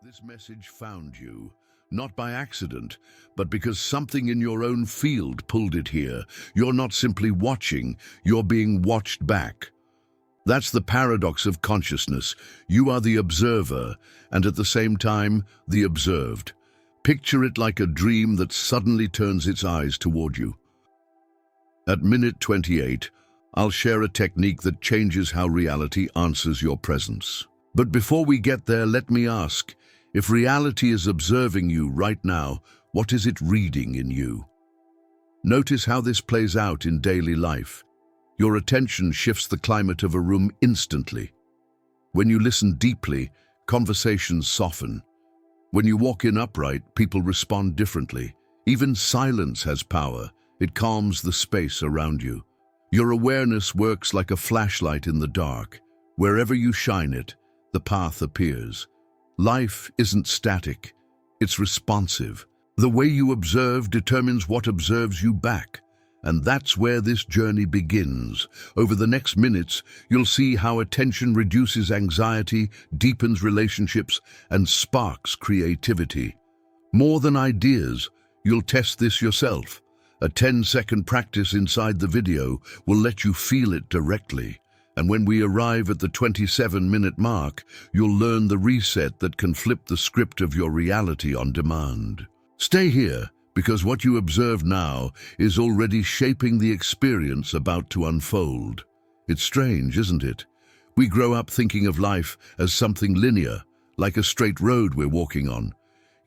This message found you, not by accident, but because something in your own field pulled it here. You're not simply watching, you're being watched back. That's the paradox of consciousness. You are the observer, and at the same time, the observed. Picture it like a dream that suddenly turns its eyes toward you. At minute 28, I'll share a technique that changes how reality answers your presence. But before we get there, let me ask, if reality is observing you right now, what is it reading in you? Notice how this plays out in daily life. Your attention shifts the climate of a room instantly. When you listen deeply, conversations soften. When you walk in upright, people respond differently. Even silence has power. It calms the space around you. Your awareness works like a flashlight in the dark. Wherever you shine it, the path appears. Life isn't static, it's responsive. The way you observe determines what observes you back. And that's where this journey begins. Over the next minutes, you'll see how attention reduces anxiety, deepens relationships, and sparks creativity. More than ideas, you'll test this yourself. A 10-second practice inside the video will let you feel it directly. And when we arrive at the 27-minute mark, you'll learn the reset that can flip the script of your reality on demand. Stay here, because what you observe now is already shaping the experience about to unfold. It's strange, isn't it? We grow up thinking of life as something linear, like a straight road we're walking on.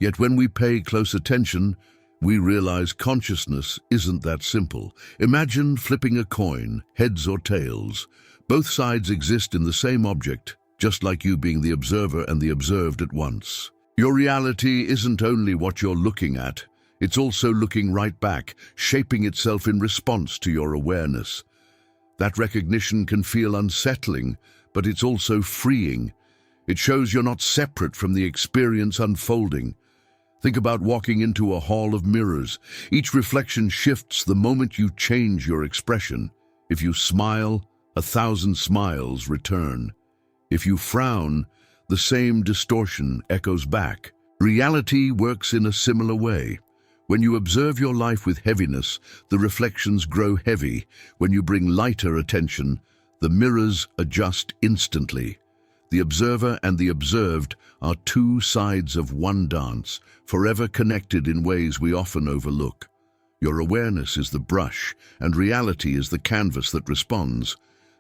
Yet when we pay close attention, we realize consciousness isn't that simple. Imagine flipping a coin, heads or tails. Both sides exist in the same object, just like you being the observer and the observed at once. Your reality isn't only what you're looking at, it's also looking right back, shaping itself in response to your awareness. That recognition can feel unsettling, but it's also freeing. It shows you're not separate from the experience unfolding. Think about walking into a hall of mirrors. Each reflection shifts the moment you change your expression. If you smile, 1,000 smiles return. If you frown, the same distortion echoes back. Reality works in a similar way. When you observe your life with heaviness, the reflections grow heavy. When you bring lighter attention, the mirrors adjust instantly. The observer and the observed are two sides of one dance, forever connected in ways we often overlook. Your awareness is the brush, and reality is the canvas that responds.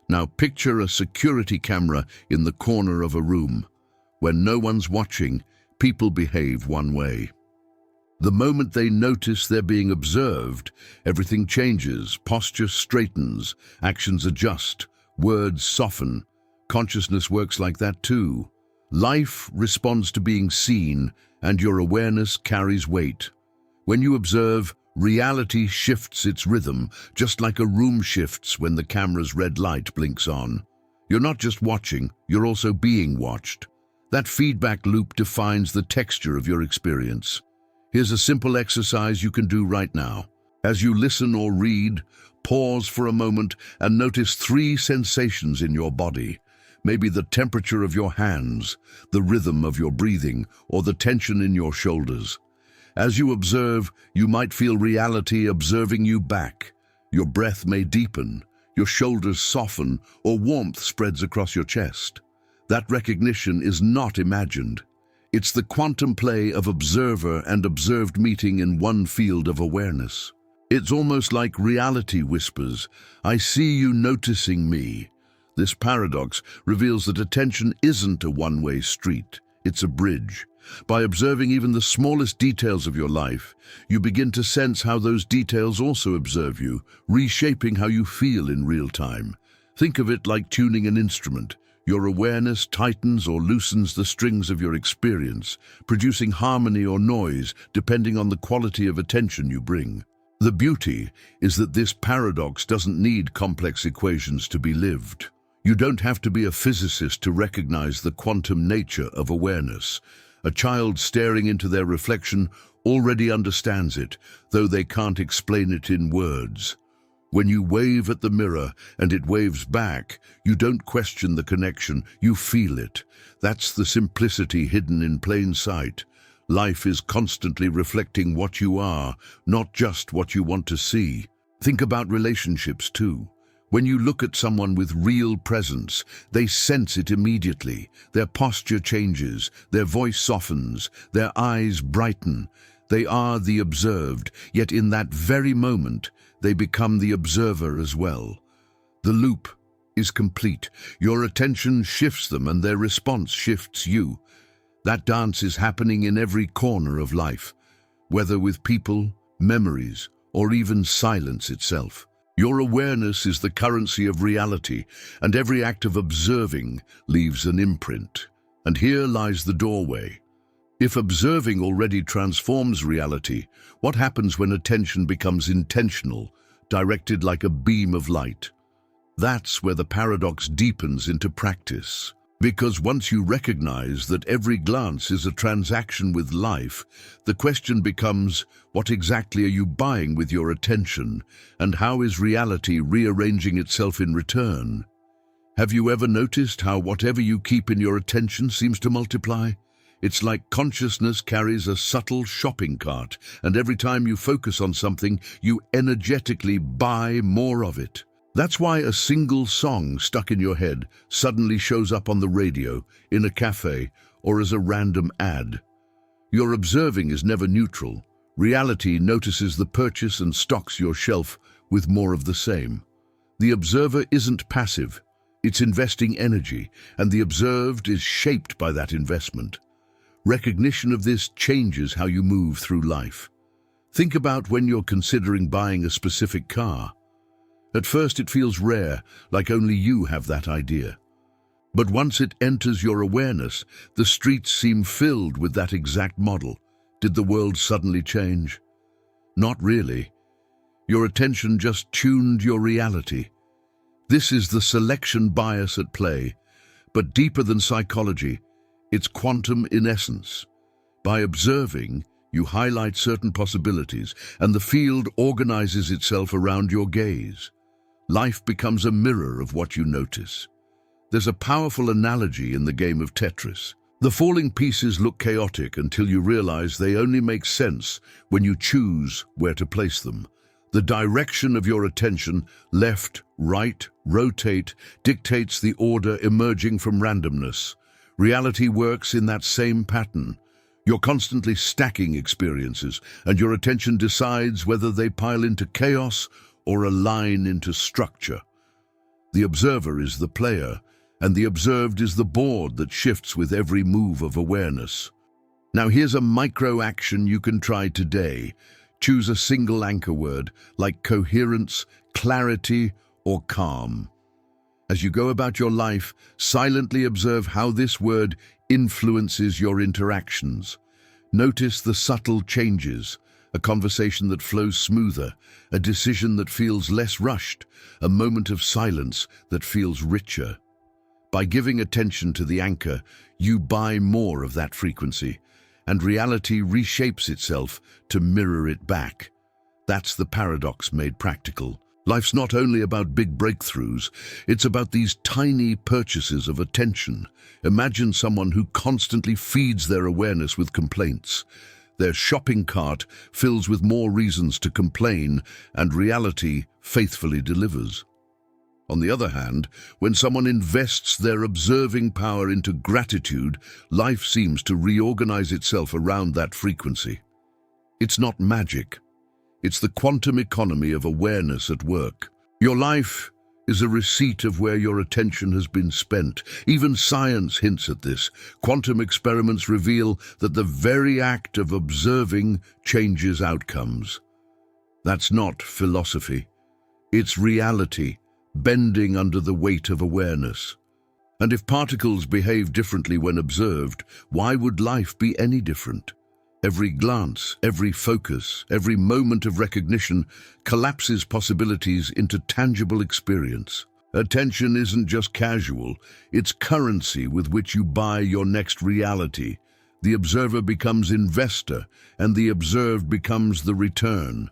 Now picture a security camera in the corner of a room. When no one's watching, people behave one way. The moment they notice they're being observed, everything changes, posture straightens, actions adjust, words soften. Consciousness works like that too. Life responds to being seen, and your awareness carries weight. When you observe, reality shifts its rhythm, just like a room shifts when the camera's red light blinks on. You're not just watching, you're also being watched. That feedback loop defines the texture of your experience. Here's a simple exercise you can do right now. As you listen or read, pause for a moment and notice 3 sensations in your body. Maybe the temperature of your hands, the rhythm of your breathing, or the tension in your shoulders. As you observe, you might feel reality observing you back. Your breath may deepen, your shoulders soften, or warmth spreads across your chest. That recognition is not imagined. It's the quantum play of observer and observed meeting in one field of awareness. It's almost like reality whispers, "I see you noticing me." This paradox reveals that attention isn't a one-way street, it's a bridge. By observing even the smallest details of your life, you begin to sense how those details also observe you, reshaping how you feel in real time. Think of it like tuning an instrument. Your awareness tightens or loosens the strings of your experience, producing harmony or noise depending on the quality of attention you bring. The beauty is that this paradox doesn't need complex equations to be lived. You don't have to be a physicist to recognize the quantum nature of awareness. A child staring into their reflection already understands it, though they can't explain it in words. When you wave at the mirror and it waves back, you don't question the connection, you feel it. That's the simplicity hidden in plain sight. Life is constantly reflecting what you are, not just what you want to see. Think about relationships too. When you look at someone with real presence, they sense it immediately. Their posture changes, their voice softens, their eyes brighten. They are the observed, yet in that very moment, they become the observer as well. The loop is complete. Your attention shifts them and their response shifts you. That dance is happening in every corner of life, whether with people, memories, or even silence itself. Your awareness is the currency of reality, and every act of observing leaves an imprint. And here lies the doorway. If observing already transforms reality, what happens when attention becomes intentional, directed like a beam of light? That's where the paradox deepens into practice. Because once you recognize that every glance is a transaction with life, the question becomes, what exactly are you buying with your attention, and how is reality rearranging itself in return? Have you ever noticed how whatever you keep in your attention seems to multiply? It's like consciousness carries a subtle shopping cart, and every time you focus on something, you energetically buy more of it. That's why a single song stuck in your head suddenly shows up on the radio, in a cafe, or as a random ad. Your observing is never neutral. Reality notices the purchase and stocks your shelf with more of the same. The observer isn't passive. It's investing energy, and the observed is shaped by that investment. Recognition of this changes how you move through life. Think about when you're considering buying a specific car. At first it feels rare, like only you have that idea. But once it enters your awareness, the streets seem filled with that exact model. Did the world suddenly change? Not really. Your attention just tuned your reality. This is the selection bias at play, but deeper than psychology, it's quantum in essence. By observing, you highlight certain possibilities, and the field organizes itself around your gaze. Life becomes a mirror of what you notice. There's a powerful analogy in the game of Tetris. The falling pieces look chaotic until you realize they only make sense when you choose where to place them. The direction of your attention, left, right, rotate, dictates the order emerging from randomness. Reality works in that same pattern. You're constantly stacking experiences, and your attention decides whether they pile into chaos or align into structure. The observer is the player, and the observed is the board that shifts with every move of awareness. Now here's a micro action you can try today. Choose a single anchor word, like coherence, clarity, or calm. As you go about your life, silently observe how this word influences your interactions. Notice the subtle changes, a conversation that flows smoother, a decision that feels less rushed, a moment of silence that feels richer. By giving attention to the anchor, you buy more of that frequency, and reality reshapes itself to mirror it back. That's the paradox made practical. Life's not only about big breakthroughs, it's about these tiny purchases of attention. Imagine someone who constantly feeds their awareness with complaints. Their shopping cart fills with more reasons to complain, and reality faithfully delivers. On the other hand, when someone invests their observing power into gratitude, life seems to reorganize itself around that frequency. It's not magic. It's the quantum economy of awareness at work. Your life is a receipt of where your attention has been spent. Even science hints at this. Quantum experiments reveal that the very act of observing changes outcomes. That's not philosophy. It's reality, bending under the weight of awareness. And if particles behave differently when observed, why would life be any different? Every glance, every focus, every moment of recognition collapses possibilities into tangible experience. Attention isn't just casual, it's currency with which you buy your next reality. The observer becomes investor, and the observed becomes the return.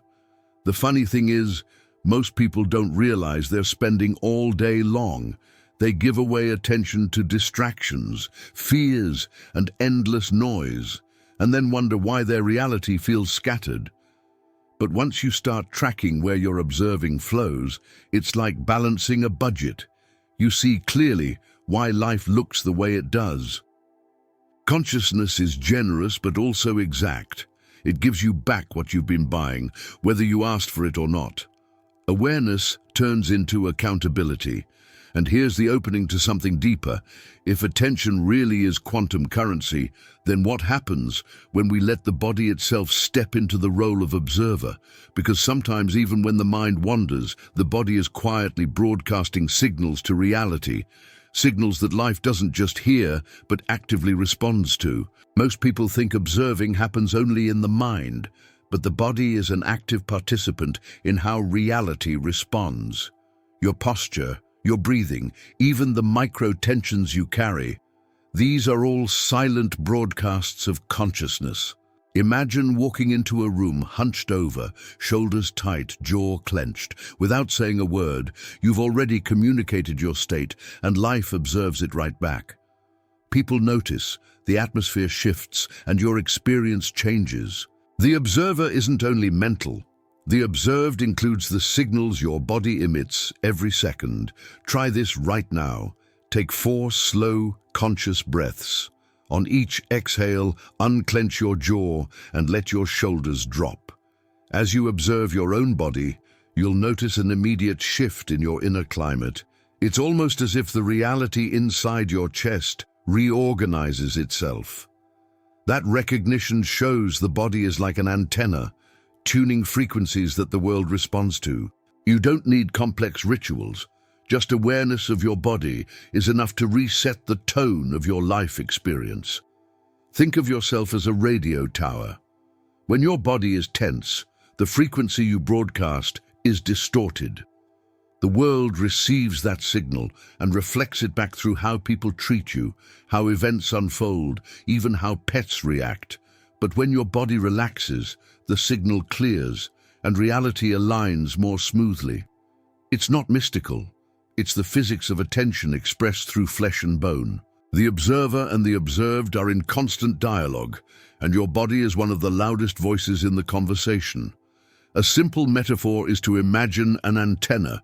The funny thing is, Most people don't realize they're spending all day long. They give away attention to distractions, fears, and endless noise, and then wonder why their reality feels scattered. But once you start tracking where your observing flows, it's like balancing a budget. You see clearly why life looks the way it does. Consciousness is generous but also exact. It gives you back what you've been buying, whether you asked for it or not. Awareness turns into accountability. And here's the opening to something deeper. If attention really is quantum currency, then what happens when we let the body itself step into the role of observer? Because sometimes even when the mind wanders, the body is quietly broadcasting signals to reality. Signals that life doesn't just hear, but actively responds to. Most people think observing happens only in the mind, but the body is an active participant in how reality responds. Your posture, your breathing, even the micro-tensions you carry, these are all silent broadcasts of consciousness. Imagine walking into a room hunched over, shoulders tight, jaw clenched. Without saying a word, you've already communicated your state, and life observes it right back. People notice, the atmosphere shifts, and your experience changes. The observer isn't only mental. The observed includes the signals your body emits every second. Try this right now. Take 4 slow, conscious breaths. On each exhale, unclench your jaw and let your shoulders drop. As you observe your own body, you'll notice an immediate shift in your inner climate. It's almost as if the reality inside your chest reorganizes itself. That recognition shows the body is like an antenna, tuning frequencies that the world responds to. You don't need complex rituals. Just awareness of your body is enough to reset the tone of your life experience. Think of yourself as a radio tower. When your body is tense, the frequency you broadcast is distorted. The world receives that signal and reflects it back through how people treat you, how events unfold, even how pets react. But when your body relaxes, the signal clears and reality aligns more smoothly. It's not mystical. It's the physics of attention expressed through flesh and bone. The observer and the observed are in constant dialogue, and your body is one of the loudest voices in the conversation. A simple metaphor is to imagine an antenna.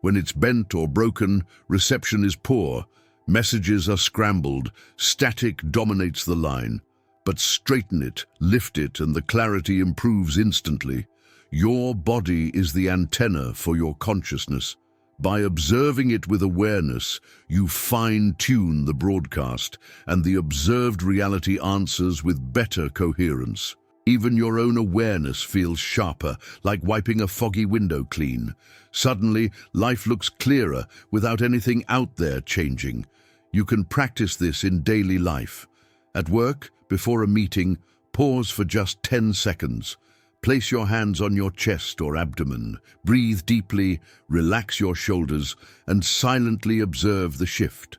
When it's bent or broken, reception is poor, messages are scrambled, static dominates the line. But straighten it, lift it, and the clarity improves instantly. Your body is the antenna for your consciousness. By observing it with awareness, you fine-tune the broadcast, and the observed reality answers with better coherence. Even your own awareness feels sharper, like wiping a foggy window clean. Suddenly, life looks clearer without anything out there changing. You can practice this in daily life. At work, before a meeting, pause for just 10 seconds. Place your hands on your chest or abdomen, breathe deeply, relax your shoulders, and silently observe the shift.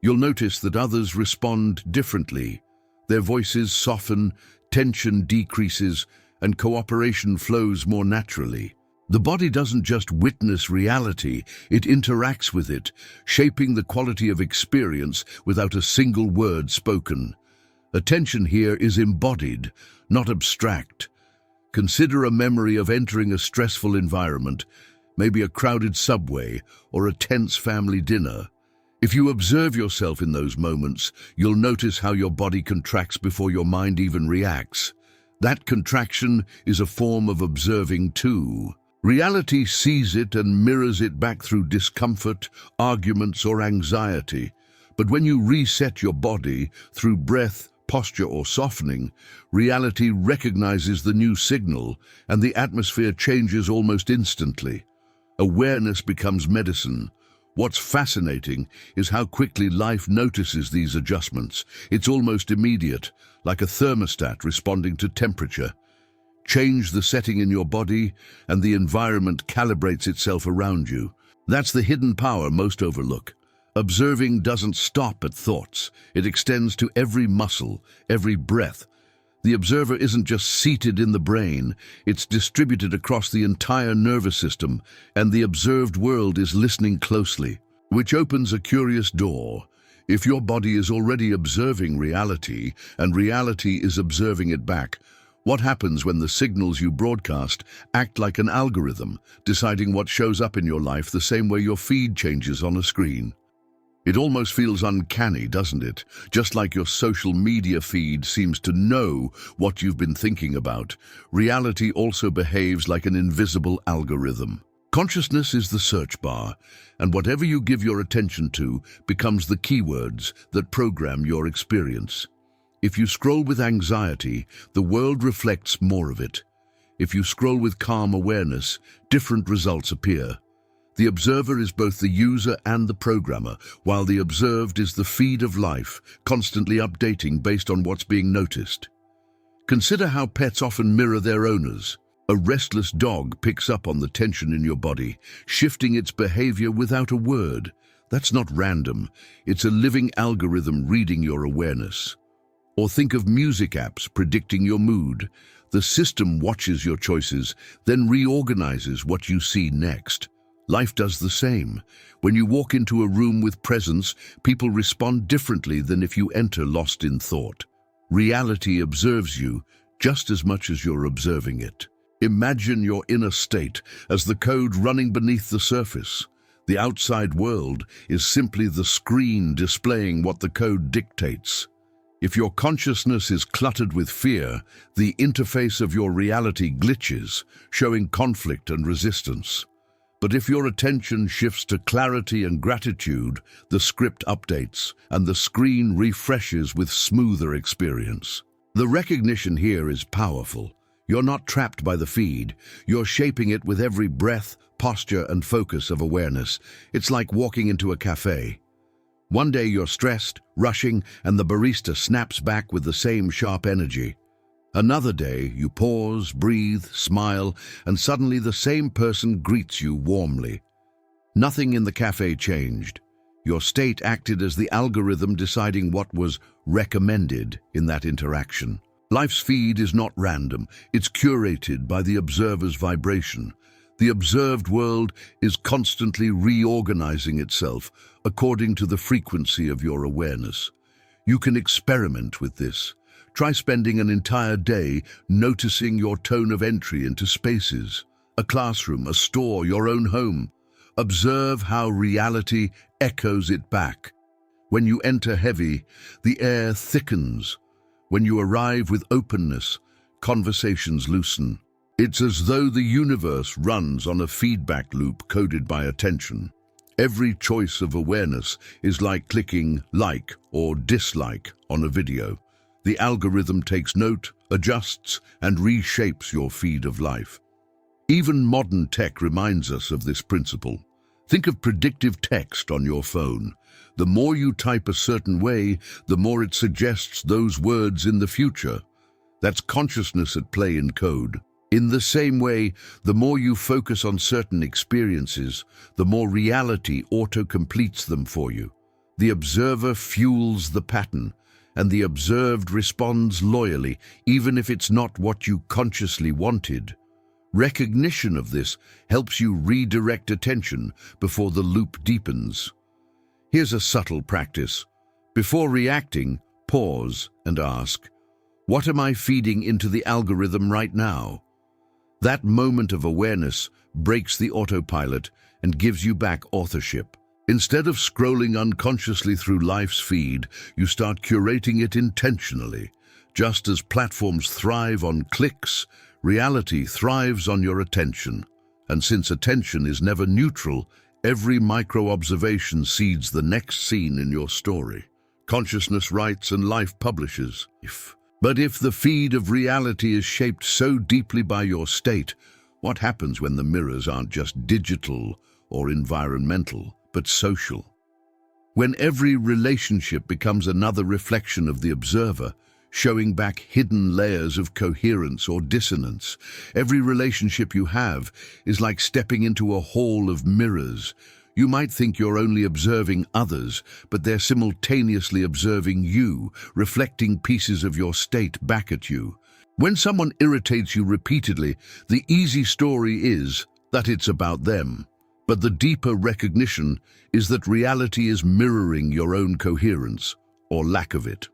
You'll notice that others respond differently. Their voices soften, tension decreases, and cooperation flows more naturally. The body doesn't just witness reality, it interacts with it, shaping the quality of experience without a single word spoken. Attention here is embodied, not abstract. Consider a memory of entering a stressful environment, maybe a crowded subway or a tense family dinner. If you observe yourself in those moments, you'll notice how your body contracts before your mind even reacts. That contraction is a form of observing too. Reality sees it and mirrors it back through discomfort, arguments, or anxiety. But when you reset your body through breath, posture, or softening, reality recognizes the new signal and the atmosphere changes almost instantly. Awareness becomes medicine. What's fascinating is how quickly life notices these adjustments. It's almost immediate, like a thermostat responding to temperature. Change the setting in your body, and the environment calibrates itself around you. That's the hidden power most overlook. Observing doesn't stop at thoughts. It extends to every muscle, every breath. The observer isn't just seated in the brain, it's distributed across the entire nervous system, and the observed world is listening closely, which opens a curious door. If your body is already observing reality, and reality is observing it back, what happens when the signals you broadcast act like an algorithm, deciding what shows up in your life the same way your feed changes on a screen? It almost feels uncanny, doesn't it? Just like your social media feed seems to know what you've been thinking about, reality also behaves like an invisible algorithm. Consciousness is the search bar, and whatever you give your attention to becomes the keywords that program your experience. If you scroll with anxiety, the world reflects more of it. If you scroll with calm awareness, different results appear. The observer is both the user and the programmer, while the observed is the feed of life, constantly updating based on what's being noticed. Consider how pets often mirror their owners. A restless dog picks up on the tension in your body, shifting its behavior without a word. That's not random. It's a living algorithm reading your awareness. Or think of music apps predicting your mood. The system watches your choices, then reorganizes what you see next. Life does the same. When you walk into a room with presence, people respond differently than if you enter lost in thought. Reality observes you just as much as you're observing it. Imagine your inner state as the code running beneath the surface. The outside world is simply the screen displaying what the code dictates. If your consciousness is cluttered with fear, the interface of your reality glitches, showing conflict and resistance. But if your attention shifts to clarity and gratitude, the script updates and the screen refreshes with smoother experience. The recognition here is powerful. You're not trapped by the feed. You're shaping it with every breath, posture, and focus of awareness. It's like walking into a cafe. One day you're stressed, rushing, and the barista snaps back with the same sharp energy. Another day, you pause, breathe, smile, and suddenly the same person greets you warmly. Nothing in the cafe changed. Your state acted as the algorithm deciding what was recommended in that interaction. Life's feed is not random. It's curated by the observer's vibration. The observed world is constantly reorganizing itself according to the frequency of your awareness. You can experiment with this. Try spending an entire day noticing your tone of entry into spaces, a classroom, a store, your own home. Observe how reality echoes it back. When you enter heavy, the air thickens. When you arrive with openness, conversations loosen. It's as though the universe runs on a feedback loop coded by attention. Every choice of awareness is like clicking like or dislike on a video. The algorithm takes note, adjusts, and reshapes your feed of life. Even modern tech reminds us of this principle. Think of predictive text on your phone. The more you type a certain way, the more it suggests those words in the future. That's consciousness at play in code. In the same way, the more you focus on certain experiences, the more reality auto-completes them for you. The observer fuels the pattern, and the observed responds loyally, even if it's not what you consciously wanted. Recognition of this helps you redirect attention before the loop deepens. Here's a subtle practice. Before reacting, pause and ask, what am I feeding into the algorithm right now? That moment of awareness breaks the autopilot and gives you back authorship. Instead of scrolling unconsciously through life's feed, you start curating it intentionally. Just as platforms thrive on clicks, reality thrives on your attention. And since attention is never neutral, every micro-observation seeds the next scene in your story. Consciousness writes and life publishes. But if the feed of reality is shaped so deeply by your state, what happens when the mirrors aren't just digital or environmental, but social? When every relationship becomes another reflection of the observer, showing back hidden layers of coherence or dissonance, every relationship you have is like stepping into a hall of mirrors, You might think you're only observing others, but they're simultaneously observing you, reflecting pieces of your state back at you. When someone irritates you repeatedly, the easy story is that it's about them. But the deeper recognition is that reality is mirroring your own coherence, or lack of it.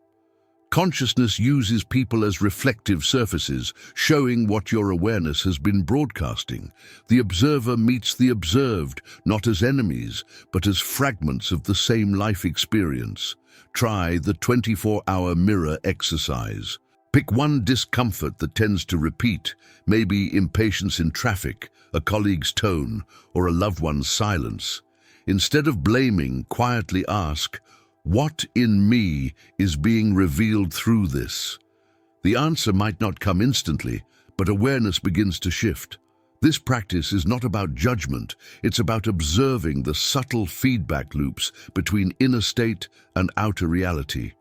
Consciousness uses people as reflective surfaces, showing what your awareness has been broadcasting. The observer meets the observed, not as enemies, but as fragments of the same life experience. Try the 24-hour mirror exercise. Pick one discomfort that tends to repeat, maybe impatience in traffic, a colleague's tone, or a loved one's silence. Instead of blaming, quietly ask, what in me is being revealed through this? The answer might not come instantly, but awareness begins to shift. This practice is not about judgment, it's about observing the subtle feedback loops between inner state and outer reality.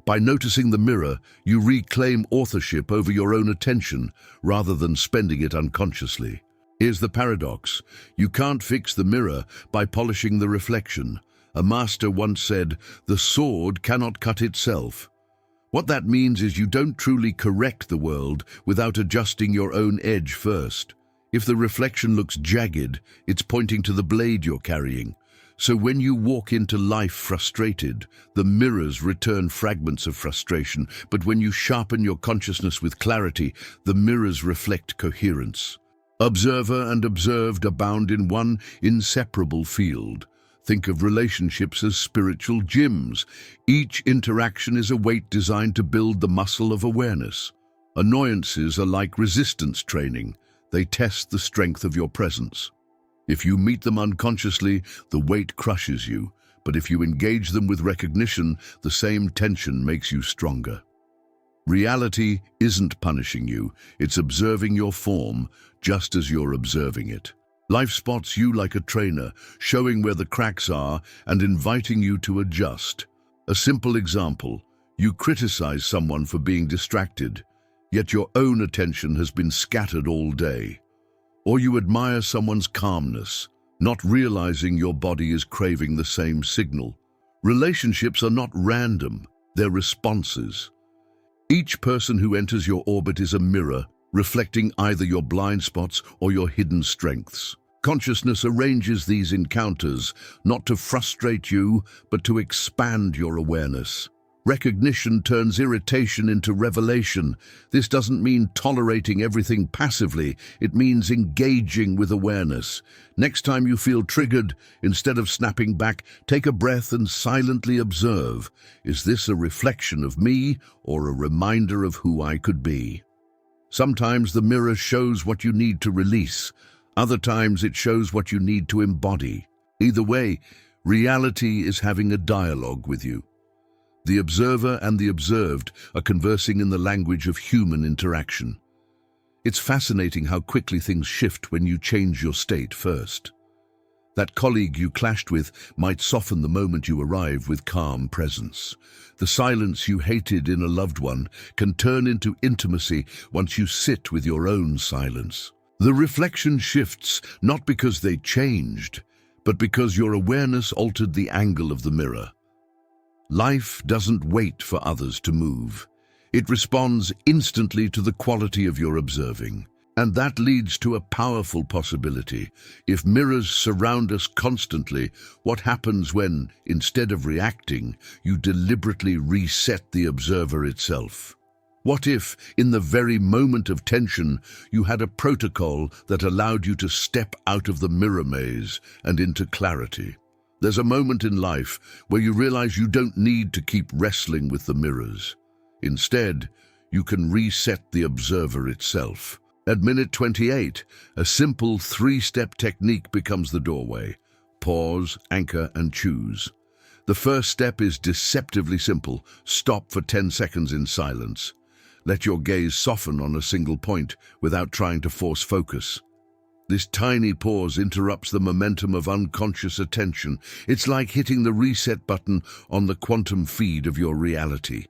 By noticing the mirror, you reclaim authorship over your own attention rather than spending it unconsciously. Here's the paradox. You can't fix the mirror by polishing the reflection. A master once said, "The sword cannot cut itself." What that means is you don't truly correct the world without adjusting your own edge first. If the reflection looks jagged, it's pointing to the blade you're carrying. So when you walk into life frustrated, the mirrors return fragments of frustration, but when you sharpen your consciousness with clarity, the mirrors reflect coherence. Observer and observed are bound in one inseparable field. Think of relationships as spiritual gyms. Each interaction is a weight designed to build the muscle of awareness. Annoyances are like resistance training. They test the strength of your presence. If you meet them unconsciously, the weight crushes you. But if you engage them with recognition, the same tension makes you stronger. Reality isn't punishing you. It's observing your form just as you're observing it. Life spots you like a trainer, showing where the cracks are and inviting you to adjust. A simple example, you criticize someone for being distracted, yet your own attention has been scattered all day. Or you admire someone's calmness, not realizing your body is craving the same signal. Relationships are not random, they're responses. Each person who enters your orbit is a mirror, reflecting either your blind spots or your hidden strengths. Consciousness arranges these encounters, not to frustrate you, but to expand your awareness. Recognition turns irritation into revelation. This doesn't mean tolerating everything passively. It means engaging with awareness. Next time you feel triggered, instead of snapping back, take a breath and silently observe. Is this a reflection of me or a reminder of who I could be? Sometimes the mirror shows what you need to release. Other times it shows what you need to embody. Either way, reality is having a dialogue with you. The observer and the observed are conversing in the language of human interaction. It's fascinating how quickly things shift when you change your state first. That colleague you clashed with might soften the moment you arrive with calm presence. The silence you hated in a loved one can turn into intimacy once you sit with your own silence. The reflection shifts not because they changed, but because your awareness altered the angle of the mirror. Life doesn't wait for others to move. It responds instantly to the quality of your observing. And that leads to a powerful possibility. If mirrors surround us constantly, what happens when, instead of reacting, you deliberately reset the observer itself? What if, in the very moment of tension, you had a protocol that allowed you to step out of the mirror maze and into clarity? There's a moment in life where you realize you don't need to keep wrestling with the mirrors. Instead, you can reset the observer itself. At minute 28, a simple 3-step technique becomes the doorway. Pause, anchor, and choose. The first step is deceptively simple. Stop for 10 seconds in silence. Let your gaze soften on a single point without trying to force focus. This tiny pause interrupts the momentum of unconscious attention. It's like hitting the reset button on the quantum feed of your reality.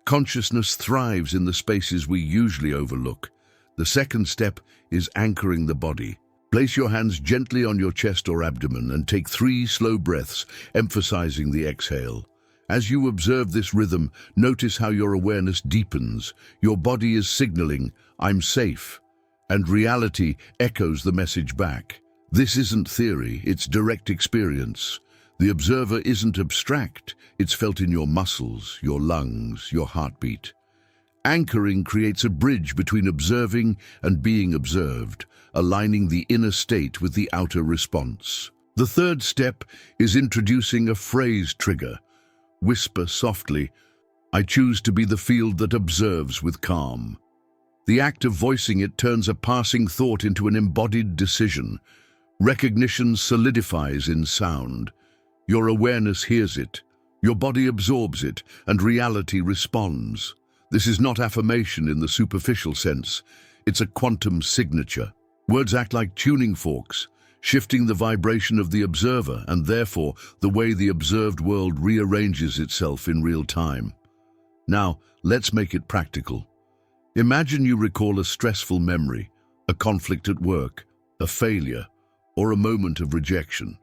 Consciousness thrives in the spaces we usually overlook. The second step is anchoring the body. Place your hands gently on your chest or abdomen and take 3 slow breaths, emphasizing the exhale. As you observe this rhythm, notice how your awareness deepens. Your body is signaling, "I'm safe," and reality echoes the message back. This isn't theory, it's direct experience. The observer isn't abstract, it's felt in your muscles, your lungs, your heartbeat. Anchoring creates a bridge between observing and being observed, aligning the inner state with the outer response. The third step is introducing a phrase trigger. Whisper softly, "I choose to be the field that observes with calm." The act of voicing it turns a passing thought into an embodied decision. Recognition solidifies in sound. Your awareness hears it, your body absorbs it, and reality responds. This is not affirmation in the superficial sense. It's a quantum signature. Words act like tuning forks, shifting the vibration of the observer and therefore the way the observed world rearranges itself in real time. Now, let's make it practical. Imagine you recall a stressful memory, a conflict at work, a failure, or a moment of rejection.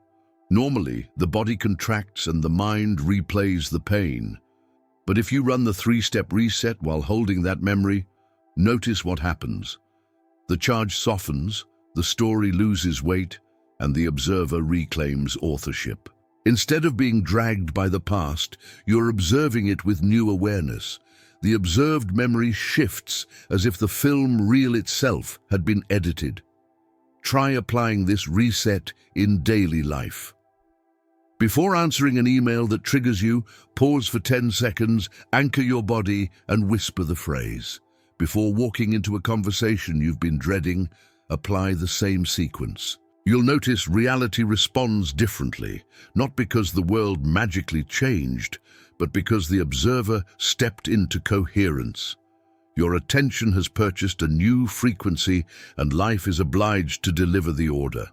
Normally, the body contracts and the mind replays the pain. But if you run the 3-step reset while holding that memory, notice what happens. The charge softens, the story loses weight, and the observer reclaims authorship. Instead of being dragged by the past, you're observing it with new awareness. The observed memory shifts as if the film reel itself had been edited. Try applying this reset in daily life. Before answering an email that triggers you, pause for 10 seconds, anchor your body, and whisper the phrase. Before walking into a conversation you've been dreading, apply the same sequence. You'll notice reality responds differently, not because the world magically changed, but because the observer stepped into coherence. Your attention has purchased a new frequency, and life is obliged to deliver the order.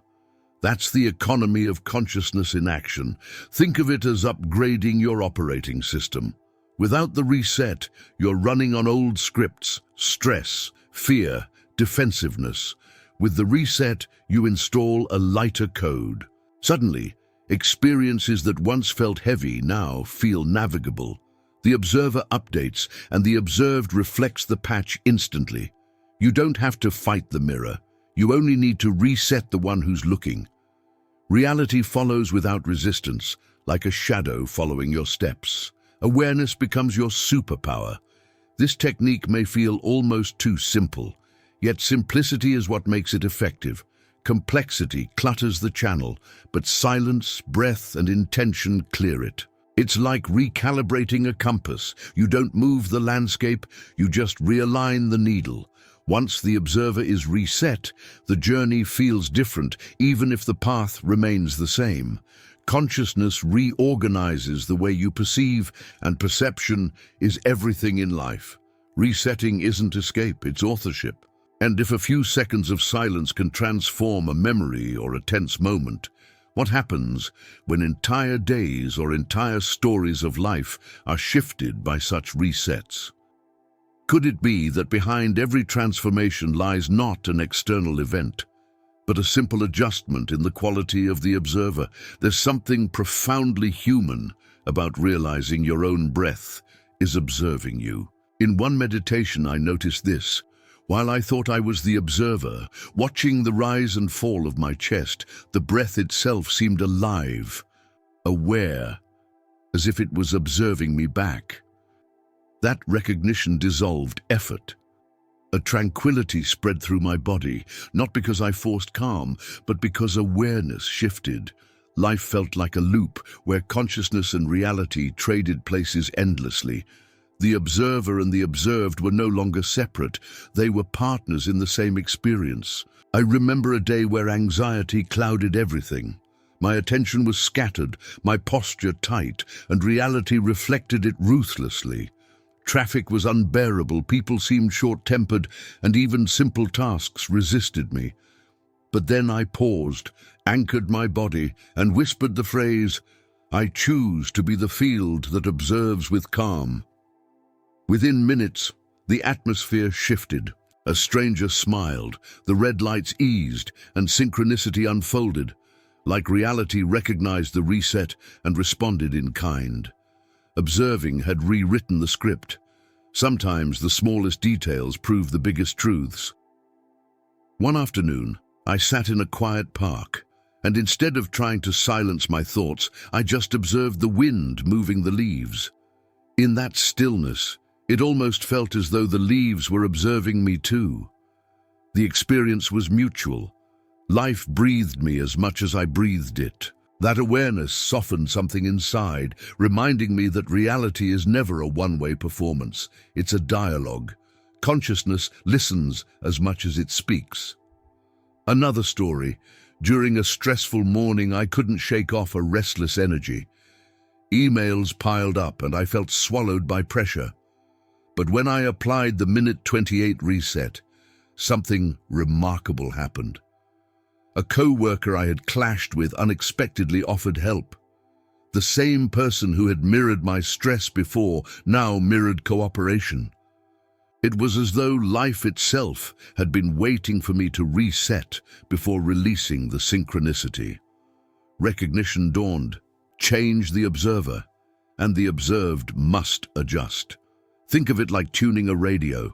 That's the economy of consciousness in action. Think of it as upgrading your operating system. Without the reset, you're running on old scripts, stress, fear, defensiveness. With the reset, you install a lighter code. Suddenly, experiences that once felt heavy now feel navigable. The observer updates, and the observed reflects the patch instantly. You don't have to fight the mirror. You only need to reset the one who's looking. Reality follows without resistance, like a shadow following your steps. Awareness becomes your superpower. This technique may feel almost too simple, yet simplicity is what makes it effective. Complexity clutters the channel, but silence, breath, and intention clear it. It's like recalibrating a compass. You don't move the landscape, you just realign the needle. Once the observer is reset, the journey feels different, even if the path remains the same. Consciousness reorganizes the way you perceive, and perception is everything in life. Resetting isn't escape, it's authorship. And if a few seconds of silence can transform a memory or a tense moment, what happens when entire days or entire stories of life are shifted by such resets? Could it be that behind every transformation lies not an external event, but a simple adjustment in the quality of the observer? There's something profoundly human about realizing your own breath is observing you. In one meditation, I noticed this. While I thought I was the observer, watching the rise and fall of my chest, the breath itself seemed alive, aware, as if it was observing me back. That recognition dissolved effort. A tranquility spread through my body, not because I forced calm, but because awareness shifted. Life felt like a loop where consciousness and reality traded places endlessly. The observer and the observed were no longer separate. They were partners in the same experience. I remember a day where anxiety clouded everything. My attention was scattered, my posture tight, and reality reflected it ruthlessly. Traffic was unbearable, people seemed short-tempered, and even simple tasks resisted me. But then I paused, anchored my body, and whispered the phrase, "I choose to be the field that observes with calm." Within minutes, the atmosphere shifted. A stranger smiled, the red lights eased, and synchronicity unfolded. Like reality recognized the reset and responded in kind. Observing had rewritten the script. Sometimes the smallest details prove the biggest truths. One afternoon, I sat in a quiet park, and instead of trying to silence my thoughts, I just observed the wind moving the leaves. In that stillness, it almost felt as though the leaves were observing me too. The experience was mutual. Life breathed me as much as I breathed it. That awareness softened something inside, reminding me that reality is never a one-way performance. It's a dialogue. Consciousness listens as much as it speaks. Another story. During a stressful morning, I couldn't shake off a restless energy. Emails piled up and I felt swallowed by pressure. But when I applied the minute 28 reset, something remarkable happened. A co-worker I had clashed with unexpectedly offered help. The same person who had mirrored my stress before now mirrored cooperation. It was as though life itself had been waiting for me to reset before releasing the synchronicity. Recognition dawned. Change the observer, and the observed must adjust. Think of it like tuning a radio.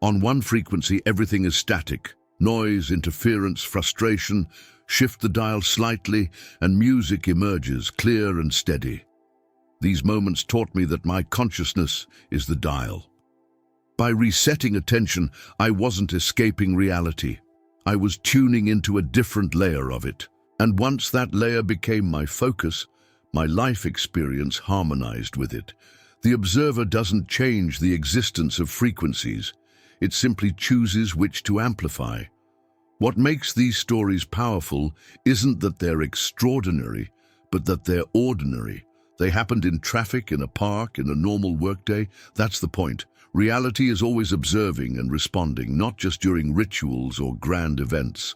On one frequency, everything is static. Noise, interference, frustration. Shift the dial slightly, and music emerges, clear and steady. These moments taught me that my consciousness is the dial. By resetting attention, I wasn't escaping reality. I was tuning into a different layer of it. And once that layer became my focus, my life experience harmonized with it. The observer doesn't change the existence of frequencies. It simply chooses which to amplify. What makes these stories powerful isn't that they're extraordinary, but that they're ordinary. They happened in traffic, in a park, in a normal workday. That's the point. Reality is always observing and responding, not just during rituals or grand events.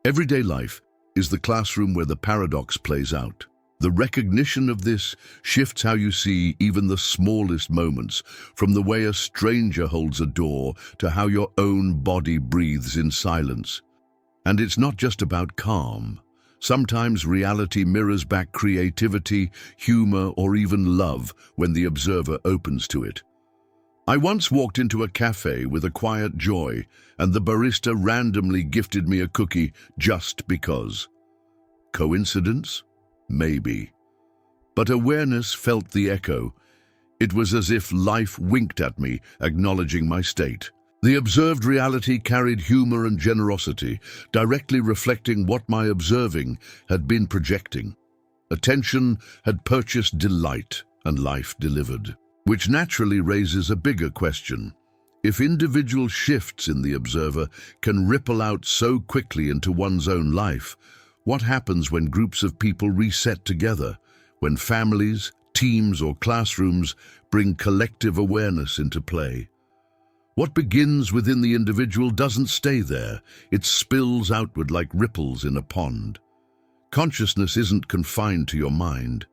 Everyday life is the classroom where the paradox plays out. The recognition of this shifts how you see even the smallest moments, from the way a stranger holds a door to how your own body breathes in silence. And it's not just about calm. Sometimes reality mirrors back creativity, humor, or even love when the observer opens to it. I once walked into a cafe with a quiet joy, and the barista randomly gifted me a cookie just because. Coincidence? Maybe. But awareness felt the echo. It was as if life winked at me, acknowledging my state. The observed reality carried humor and generosity, directly reflecting what my observing had been projecting. Attention had purchased delight, and life delivered. Which naturally raises a bigger question. If individual shifts in the observer can ripple out so quickly into one's own life, what happens when groups of people reset together, when families, teams, or classrooms bring collective awareness into play? What begins within the individual doesn't stay there, it spills outward like ripples in a pond. Consciousness isn't confined to your mind.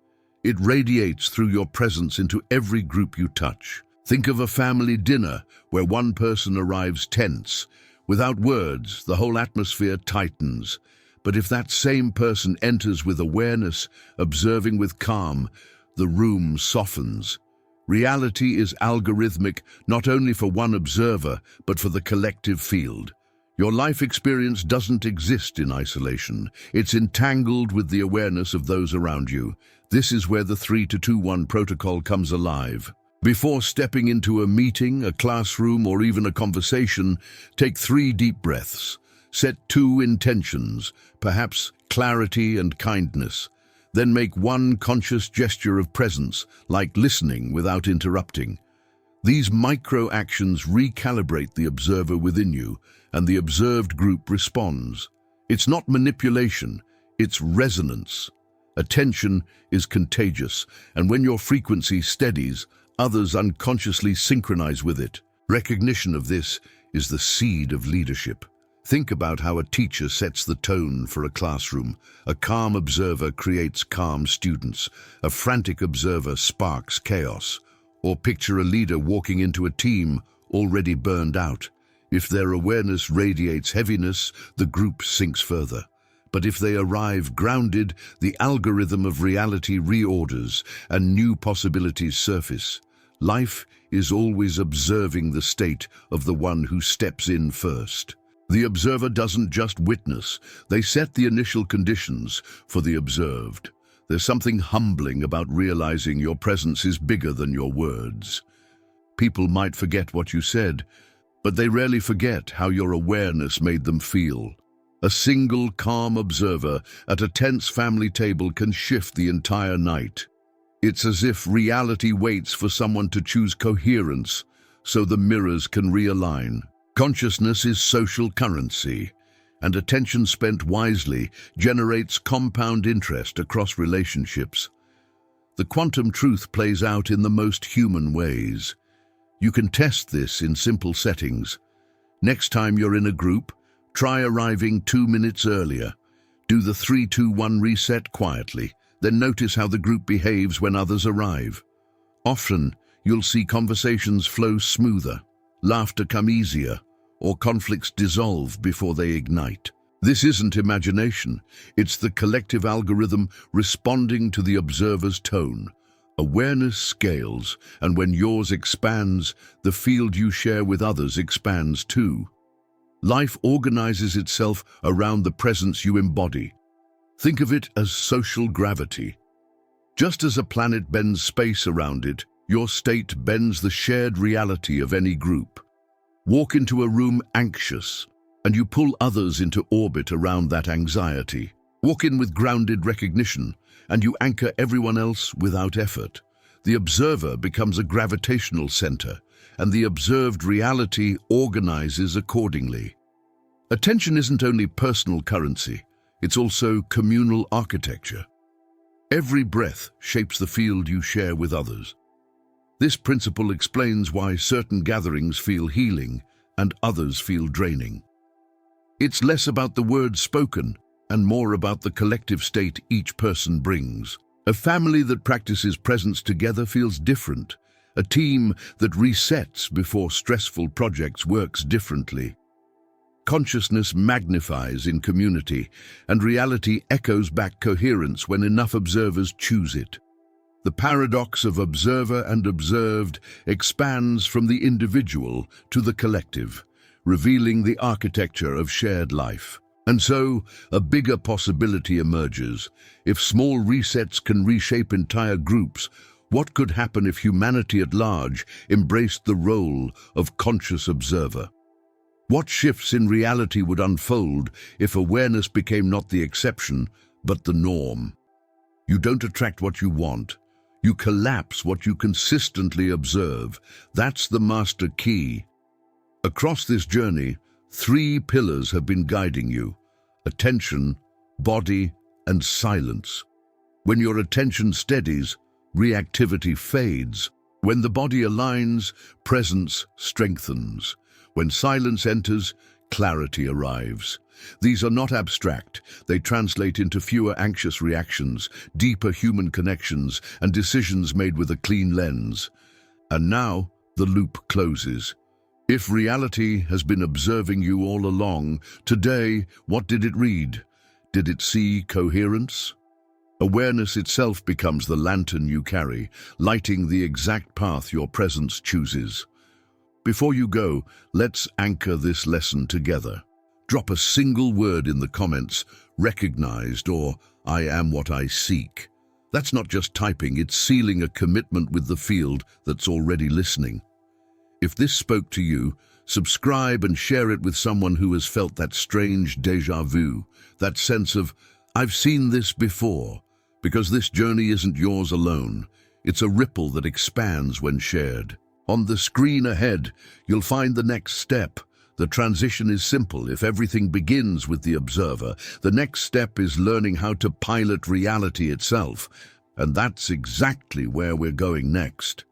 It radiates through your presence into every group you touch. Think of a family dinner where one person arrives tense. Without words, the whole atmosphere tightens. But if that same person enters with awareness, observing with calm, the room softens. Reality is algorithmic, not only for one observer, but for the collective field. Your life experience doesn't exist in isolation. It's entangled with the awareness of those around you. This is where the 3-2-1 protocol comes alive. Before stepping into a meeting, a classroom, or even a conversation, take 3 deep breaths. Set 2 intentions, perhaps clarity and kindness. Then make 1 conscious gesture of presence, like listening without interrupting. These micro actions recalibrate the observer within you, and the observed group responds. It's not manipulation, it's resonance. Attention is contagious, and when your frequency steadies, others unconsciously synchronize with it. Recognition of this is the seed of leadership. Think about how a teacher sets the tone for a classroom. A calm observer creates calm students. A frantic observer sparks chaos. Or picture a leader walking into a team already burned out. If their awareness radiates heaviness, the group sinks further. But if they arrive grounded, the algorithm of reality reorders and new possibilities surface. Life is always observing the state of the one who steps in first. The observer doesn't just witness, they set the initial conditions for the observed. There's something humbling about realizing your presence is bigger than your words. People might forget what you said, but they rarely forget how your awareness made them feel. A single calm observer at a tense family table can shift the entire night. It's as if reality waits for someone to choose coherence so the mirrors can realign. Consciousness is social currency, and attention spent wisely generates compound interest across relationships. The quantum truth plays out in the most human ways. You can test this in simple settings. Next time you're in a group, try arriving 2 minutes earlier. Do the 3-2-1 reset quietly, then notice how the group behaves when others arrive. Often, you'll see conversations flow smoother, laughter come easier, or conflicts dissolve before they ignite. This isn't imagination, it's the collective algorithm responding to the observer's tone. Awareness scales, and when yours expands, the field you share with others expands too. Life organizes itself around the presence you embody. Think of it as social gravity. Just as a planet bends space around it, your state bends the shared reality of any group. Walk into a room anxious, and you pull others into orbit around that anxiety. Walk in with grounded recognition, and you anchor everyone else without effort. The observer becomes a gravitational center, and the observed reality organizes accordingly. Attention isn't only personal currency, it's also communal architecture. Every breath shapes the field you share with others. This principle explains why certain gatherings feel healing and others feel draining. It's less about the words spoken and more about the collective state each person brings. A family that practices presence together feels different. A team that resets before stressful projects works differently. Consciousness magnifies in community, and reality echoes back coherence when enough observers choose it. The paradox of observer and observed expands from the individual to the collective, revealing the architecture of shared life. And so, a bigger possibility emerges. If small resets can reshape entire groups, what could happen if humanity at large embraced the role of conscious observer? What shifts in reality would unfold if awareness became not the exception, but the norm? You don't attract what you want. You collapse what you consistently observe. That's the master key. Across this journey, 3 pillars have been guiding you: attention, body, and silence. When your attention steadies, reactivity fades. When the body aligns, presence strengthens. When silence enters, clarity arrives. These are not abstract. They translate into fewer anxious reactions, deeper human connections, and decisions made with a clean lens. And now, the loop closes. If reality has been observing you all along, today, what did it read? Did it see coherence? Awareness itself becomes the lantern you carry, lighting the exact path your presence chooses. Before you go, let's anchor this lesson together. Drop a single word in the comments, recognized, or I am what I seek. That's not just typing, it's sealing a commitment with the field that's already listening. If this spoke to you, subscribe and share it with someone who has felt that strange déjà vu, that sense of, I've seen this before, because this journey isn't yours alone. It's a ripple that expands when shared. On the screen ahead, you'll find the next step. The transition is simple. If everything begins with the observer, the next step is learning how to pilot reality itself. And that's exactly where we're going next.